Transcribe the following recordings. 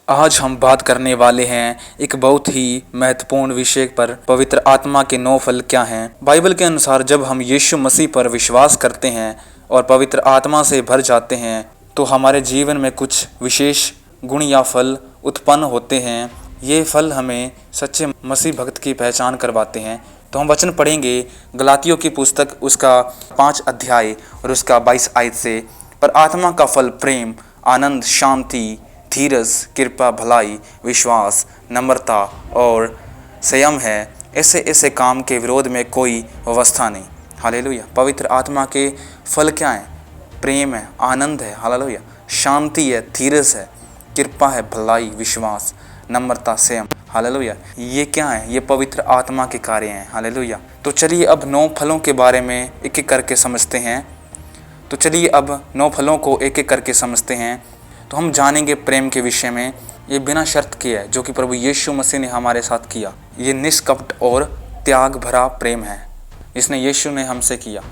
आज हम बात करने वाले हैं एक बहुत ही महत्वपूर्ण विषय पर, पवित्र आत्मा के 9 फल क्या हैं। बाइबल के अनुसार जब हम यीशु मसीह पर विश्वास करते हैं और पवित्र आत्मा से भर जाते हैं तो हमारे जीवन में कुछ विशेष गुण या फल उत्पन्न होते हैं। ये फल हमें सच्चे मसीह भक्त की पहचान करवाते हैं। तो हम वचन पढ़ेंगे गलातियों की पुस्तक उसका 5 अध्याय और उसका 22 आयत से। पर आत्मा का फल प्रेम, आनंद, शांति, धीरज, कृपा, भलाई, विश्वास, नम्रता और संयम है। ऐसे ऐसे काम के विरोध में कोई व्यवस्था नहीं। हालेलुया। पवित्र आत्मा के फल क्या हैं? प्रेम है, आनंद है, हालेलुया, शांति है, धीरज है, कृपा है, भलाई, विश्वास, नम्रता, संयम, हालेलुया। ये क्या है? ये पवित्र आत्मा के कार्य हैं। हालेलुया। तो चलिए अब 9 फलों के बारे में एक एक करके समझते हैं। तो चलिए अब 9 फलों को एक एक करके समझते हैं। तो हम जानेंगे प्रेम के विषय में। ये बिना शर्त के है जो कि प्रभु यीशु मसीह ने हमारे साथ किया। ये निष्कपट और त्याग भरा प्रेम है जिसने यीशु ने हमसे किया।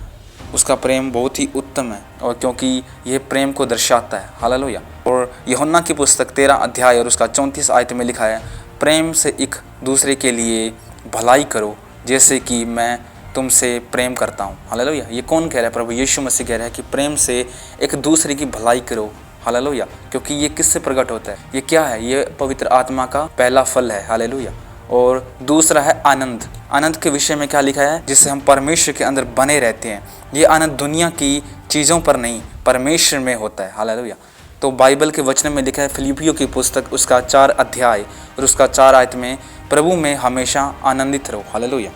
उसका प्रेम बहुत ही उत्तम है और क्योंकि ये प्रेम को दर्शाता है। हालेलुया। और यूहन्ना की पुस्तक 13 अध्याय और उसका 34 आयत में लिखा है, प्रेम से एक दूसरे के लिए भलाई करो जैसे कि मैं तुमसे प्रेम करता हूँ। हालेलुया। ये कौन कह रहा है? प्रभु यीशु मसीह कह रहा है कि प्रेम से एक दूसरे की भलाई करो। हालेलुया। क्योंकि ये किससे प्रकट होता है? ये क्या है? ये पवित्र आत्मा का पहला फल है। हालेलुया। और दूसरा है आनंद। आनंद के विषय में क्या लिखा है? जिससे हम परमेश्वर के अंदर बने रहते हैं। ये आनंद दुनिया की चीज़ों पर नहीं, परमेश्वर में होता है। हालेलुया। तो बाइबल के वचन में लिखा है फिलिपियों की पुस्तक उसका 4 अध्याय और उसका 4 आयत में, प्रभु में हमेशा आनंदित रहो। हालेलुया।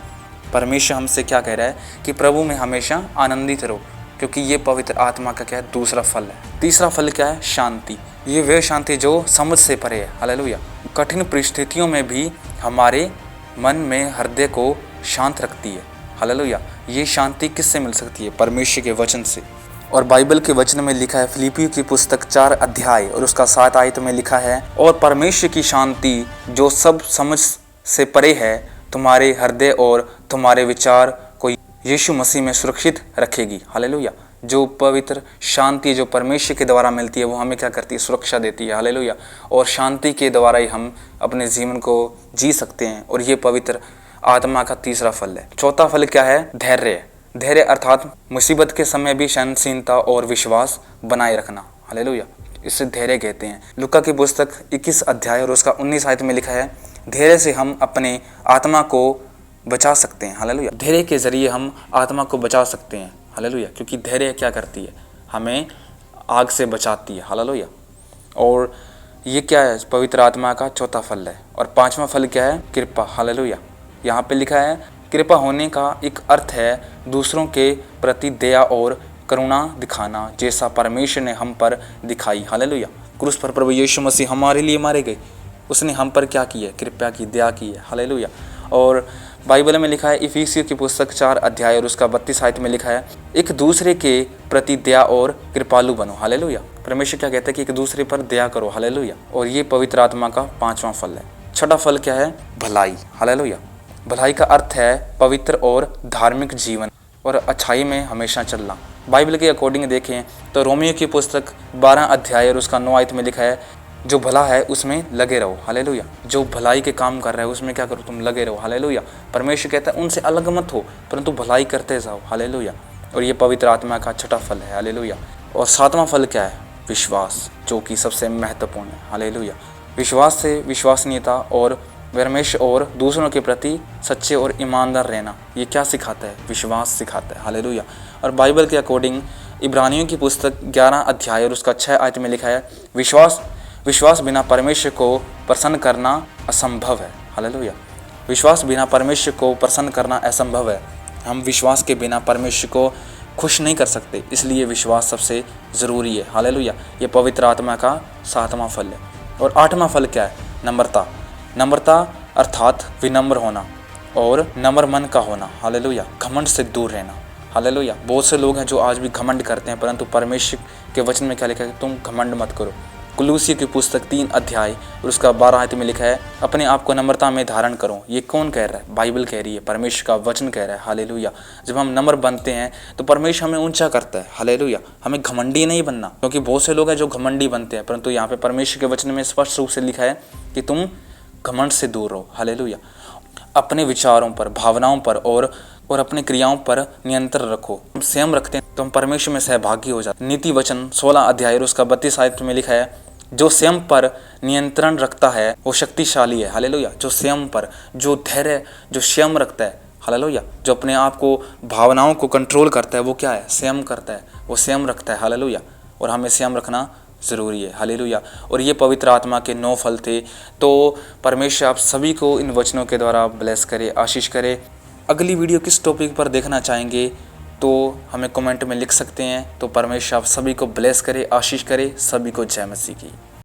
परमेश्वर हमसे क्या कह रहा है कि प्रभु में हमेशा आनंदित रहो, क्योंकि ये पवित्र आत्मा का क्या है? दूसरा फल है। तीसरा फल क्या है? शांति। ये वह शांति जो समझ से परे है। हालेलुया। कठिन परिस्थितियों में भी हमारे मन में, हृदय को शांत रखती है। हालेलुया। ये शांति किससे मिल सकती है? परमेश्वर के वचन से। और बाइबल के वचन में लिखा है फिलिपियों की पुस्तक 4 अध्याय और उसका 7 आयत में लिखा है, और परमेश्वर की शांति जो सब समझ से परे है तुम्हारे हृदय और तुम्हारे विचार को यीशु मसीह में सुरक्षित रखेगी। हालेलुया। जो पवित्र शांति जो परमेश्वर के द्वारा मिलती है वो हमें क्या करती है? सुरक्षा देती है। हालेलुया। और शांति के द्वारा ही हम अपने जीवन को जी सकते हैं। और ये पवित्र आत्मा का तीसरा फल है। चौथा फल क्या है? धैर्य। धैर्य अर्थात मुसीबत के समय भी सहनशीलता और विश्वास बनाए रखना। हालेलुया। इसे धैर्य कहते हैं। लूका की पुस्तक 21 अध्याय और उसका 19 आयत में लिखा है, धैर्य से हम अपने आत्मा को बचा सकते हैं। हालेलुया। धैर्य के जरिए हम आत्मा को बचा सकते हैं। हालेलुया। क्योंकि धैर्य क्या करती है? हमें आग से बचाती है। हालेलुया। और ये क्या है? पवित्र आत्मा का चौथा फल है। और 5वां फल क्या है? कृपा। हालेलुया। यहाँ पे लिखा है कृपा होने का एक अर्थ है दूसरों के प्रति दया और करुणा दिखाना, जैसा परमेश्वर ने हम पर दिखाई। हालेलुया। क्रूस पर प्रभु यीशु मसीह हमारे लिए मारे गए। उसने हम पर क्या की है? कृपा की, दया की है। हालेलुया। और बाइबल में लिखा है इफिसियों की पुस्तक 4 अध्याय और उसका 32 आयत में लिखा है, एक दूसरे के प्रति दया और कृपालु बनो। हालेलुया। परमेश्वर क्या कहता है कि एक दूसरे पर दया करो। हालेलुया। और ये पवित्र आत्मा का 5वां फल है। छठा फल क्या है? भलाई। हालेलुया। भलाई का अर्थ है पवित्र और धार्मिक जीवन और अच्छाई में हमेशा चलना। बाइबल के अकॉर्डिंग देखें तो रोमियो की पुस्तक 12 अध्याय और उसका 9 आयत में लिखा है, जो भला है उसमें लगे रहो। हालेलुया। जो भलाई के काम कर रहा है उसमें क्या करो? तुम लगे रहो। हालेलुया। परमेश्वर कहता है उनसे अलग मत हो परंतु भलाई करते जाओ। हालेलुया। और ये पवित्र आत्मा का छठा फल है। हालेलुया। और 7वां फल क्या है? विश्वास, जो कि सबसे महत्वपूर्ण है। हालेलुया। विश्वास से विश्वसनीयता और परमेश्वर और दूसरों के प्रति सच्चे और ईमानदार रहना। ये क्या सिखाता है? विश्वास सिखाता है। हालेलुया। और बाइबल के अकॉर्डिंग इब्रानियों की पुस्तक 11 अध्याय और उसका 6 आयत में लिखा है, विश्वास बिना परमेश्वर को प्रसन्न करना असंभव है। हालेलुया। विश्वास बिना परमेश्वर को प्रसन्न करना असंभव है। हम विश्वास के बिना परमेश्वर को खुश नहीं कर सकते, इसलिए विश्वास सबसे ज़रूरी है। हालेलुया। ये पवित्र आत्मा का 7वां फल है। और 8वां फल क्या है? नम्रता। नम्रता अर्थात विनम्र होना और नम्र मन का होना। हालेलुया। घमंड से दूर रहना। हालेलुया। बहुत से लोग हैं जो आज भी घमंड करते हैं, परंतु परमेश्वर के वचन में क्या लिखा है? तुम घमंड मत करो। कुलूसियों की पुस्तक 3 अध्याय और उसका 12 आयत में लिखा है, अपने आप को नम्रता में धारण करो। ये कौन कह रहा है? बाइबल कह रही है, परमेश्वर का वचन कह रहा है। हालेलुया। जब हम नम्र बनते हैं तो परमेश्वर हमें ऊंचा करता है। हालेलुया। हमें घमंडी नहीं बनना, क्योंकि बहुत से लोग हैं जो घमंडी बनते हैं, परंतु यहाँ पे परमेश्वर के वचन में स्पष्ट रूप से लिखा है कि तुम घमंड से दूर रहो। हालेलुया। अपने विचारों पर, भावनाओं पर और अपनी क्रियाओं पर नियंत्रण रखो। हम संयम रखते हैं तो हम परमेश्वर में सहभागी हो जाते हैं। नीति वचन 16 अध्याय और उसका 32 आयत में लिखा है, जो संयम पर नियंत्रण रखता है वो शक्तिशाली है। हालेलुया। जो संयम पर, जो धैर्य, जो संयम रखता है, हालेलुया, जो अपने आप को, भावनाओं को कंट्रोल करता है, वो क्या है? संयम करता है, वो संयम रखता है। हालेलुया। और हमें संयम रखना ज़रूरी है। हालेलुया। और ये पवित्र आत्मा के 9 फल थे। तो परमेश्वर आप सभी को इन वचनों के द्वारा ब्लेस करे, आशीष करे। अगली वीडियो किस टॉपिक पर देखना चाहेंगे तो हमें कमेंट में लिख सकते हैं। तो परमेश्वर आप सभी को ब्लेस करे, आशीष करे। सभी को जय मसीह की।